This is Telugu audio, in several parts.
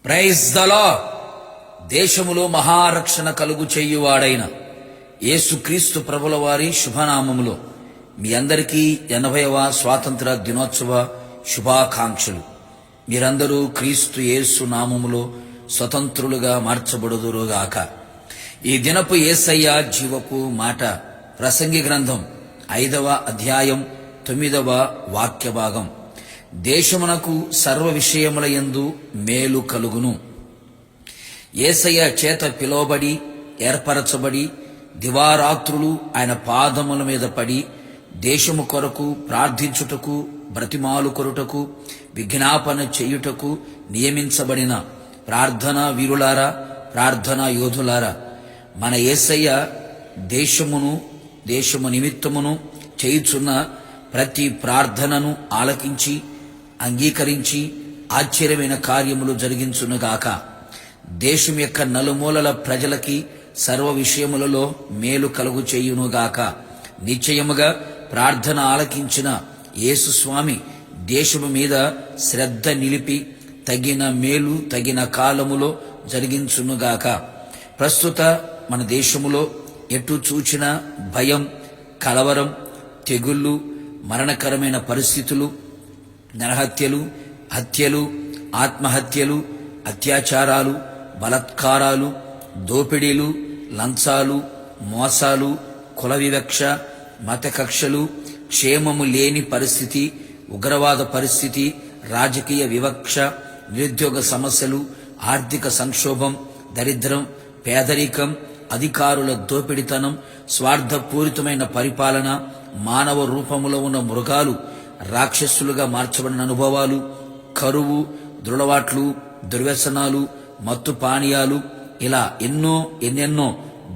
Praise the lord. దేశములో మహారక్షణ కలుగు చేయువాడైన యేసుక్రీస్తు ప్రభుల వారి శుభనామములో మీ అందరికీ 80వ స్వాతంత్ర దినోత్సవ శుభాకాంక్షలు. మీరందరూ క్రీస్తు యేసు నామములో స్వతంత్రులుగా మార్చబడుదురుగాక. ఈ దినపు యేసయ్య జీవపు మాట ప్రసంగి గ్రంథం 5వ అధ్యాయం 9వ వాక్య భాగం. దేశమునకు సర్వ విషయముల యందు మేలు కలుగును. యేసయ్య చేత పిలువబడి ఏర్పరచబడి దివారాత్రులు ఆయన పాదముల మీద పడి దేశము కొరకు ప్రార్థించుటకు, బ్రతిమాలు కొరుటకు, విజ్ఞాపన చేయుటకు నియమించబడిన ప్రార్థనా వీరులారా, ప్రార్థనా యోధులారా, మన యేసయ్య దేశము నిమిత్తమును చేయుచున్న ప్రతి ప్రార్థనను ఆలకించి అంగీకరించి ఆశ్చర్యమైన కార్యములు జరిగించునుగాక. దేశం యొక్క నలుమూలల ప్రజలకి సర్వ విషయములలో మేలు కలుగు చేయునుగాక. నిశ్చయముగా ప్రార్థన ఆలకించిన యేసుస్వామి దేశము మీద శ్రద్ధ నిలిపి తగిన మేలు తగిన కాలములో జరిగించునుగాక. ప్రస్తుత మన దేశములో ఎటు చూచిన భయం, కలవరం, తెగుళ్ళు, మరణకరమైన పరిస్థితులు, నరహత్యలు, హత్యలు, ఆత్మహత్యలు, అత్యాచారాలు, బలాత్కారాలు, దోపిడీలు, లంచాలు, మోసాలు, కుల వివక్ష, మత కక్షలు, క్షేమము లేని పరిస్థితి, ఉగ్రవాద పరిస్థితి, రాజకీయ వివక్ష, నిరుద్యోగ సమస్యలు, ఆర్థిక సంక్షోభం, దరిద్రం, పేదరికం, అధికారుల దోపిడితనం, స్వార్థపూరితమైన పరిపాలన, మానవ రూపములో ఉన్న మృగాలు రాక్షసులుగా మార్చబడిన అనుభవాలు, కరువు, దురలవాట్లు, దుర్వ్యసనాలు, మత్తు పానీయాలు, ఇలా ఎన్నెన్నో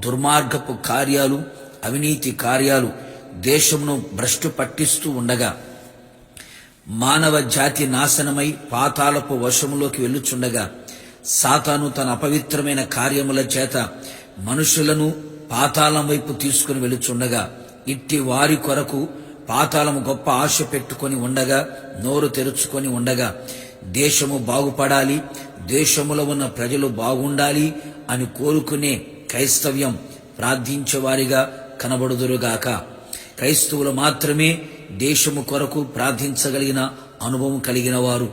దుర్మార్గపు కార్యాలు, అవినీతి కార్యాలు దేశమును భ్రష్టు పట్టిస్తూ ఉండగా మానవ జాతి నాశనమై పాతాళపు వశములోకి వెళ్ళుచుండగా సాతాను తన అపవిత్రమైన కార్యముల చేత మనుషులను పాతాళం వైపు తీసుకుని వెళుచుండగా ఇట్టి వారి కొరకు పాతాళము గొప్ప ఆశ పెట్టుకొని ఉండగా, నోరు తెరుచుకొని ఉండగా, దేశము బాగుపడాలి, దేశములో ఉన్న ప్రజలు బాగుండాలి అని కోరుకునే క్రైస్తవ్యం ప్రార్థించేవారిగా కనబడుదురుగాక. క్రైస్తవులు మాత్రమే దేశము కొరకు ప్రార్థించగలిగిన అనుభవం కలిగిన వారు.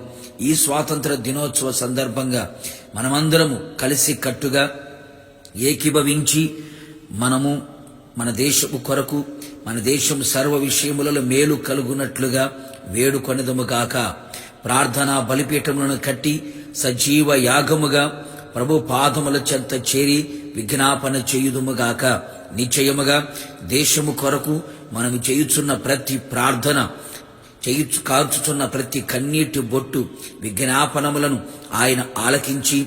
ఈ స్వాతంత్ర దినోత్సవ సందర్భంగా మనమందరము కలిసి కట్టుగా ఏకీభవించి మనము మన దేశము కొరకు, మన దేశం సర్వ విషయములలో మేలు కలుగునట్లుగా వేడుకొనెదముగాక. ప్రార్థనా బలిపీఠములను కట్టి సజీవ యాగముగా ప్రభు పాదముల చెంత చేరి విజ్ఞాపన చేయుదుముగాక. నిశ్చయముగా దేశము కొరకు మనం చేయుచున్న ప్రతి ప్రార్థన, కాల్చుచున్న ప్రతి కన్నీటి బొట్టు, విజ్ఞాపనములను ఆయన ఆలకించి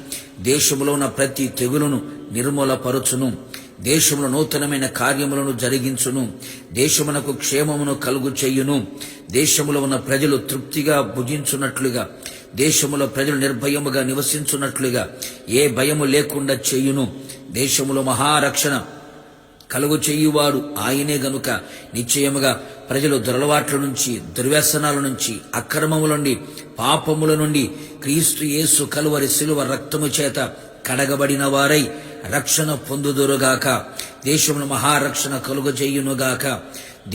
దేశములో ఉన్న ప్రతి తెగులును నిర్మూలపరచును. దేశంలో నూతనమైన కార్యములను జరిగించును. దేశమునకు క్షేమమును కలుగు చేయును. దేశములో ఉన్న ప్రజలు తృప్తిగా భుజించున్నట్లుగా, దేశములో ప్రజలు నిర్భయముగా నివసించున్నట్లుగా, ఏ భయము లేకుండా చేయును. దేశములో మహారక్షణ కలుగు చేయువాడు ఆయనే గనుక నిశ్చయముగా ప్రజలు దురలవాట్ల నుంచి, దుర్వ్యసనాల నుంచి, అక్రమముల నుండి, పాపముల నుండి క్రీస్తు యేసు కలువరి శిలువ రక్తము చేత కడగబడిన వారై రక్షణ పొందుదురుగాక. దేశమును మహారక్షణ కలుగజేయునుగాక.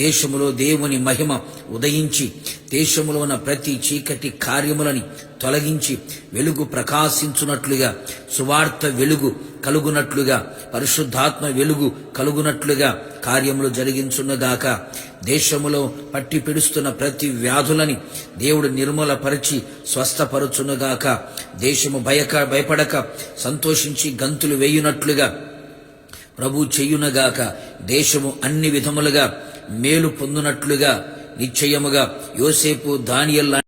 దేశములో దేవుని మహిమ ఉదయించి దేశములో ఉన్న ప్రతి చీకటి కార్యములని తొలగించి వెలుగు ప్రకాశించున్నట్లుగా, సువార్త వెలుగు కలుగునట్లుగా, పరిశుద్ధాత్మ వెలుగు కలుగునట్లుగా కార్యములు జరిగించునుగాక. దేశములో పట్టి పిడుస్తున్న ప్రతి వ్యాధులని దేవుడు నిర్మూలపరిచి స్వస్థపరచునుగాక. దేశము భయపడక సంతోషించి గంతులు వేయునట్లుగా ప్రభు చెయ్యునగాక. దేశము అన్ని విధములుగా మేలు పొందునట్లుగా నిశ్చయముగా యోసేపు, దానియేలు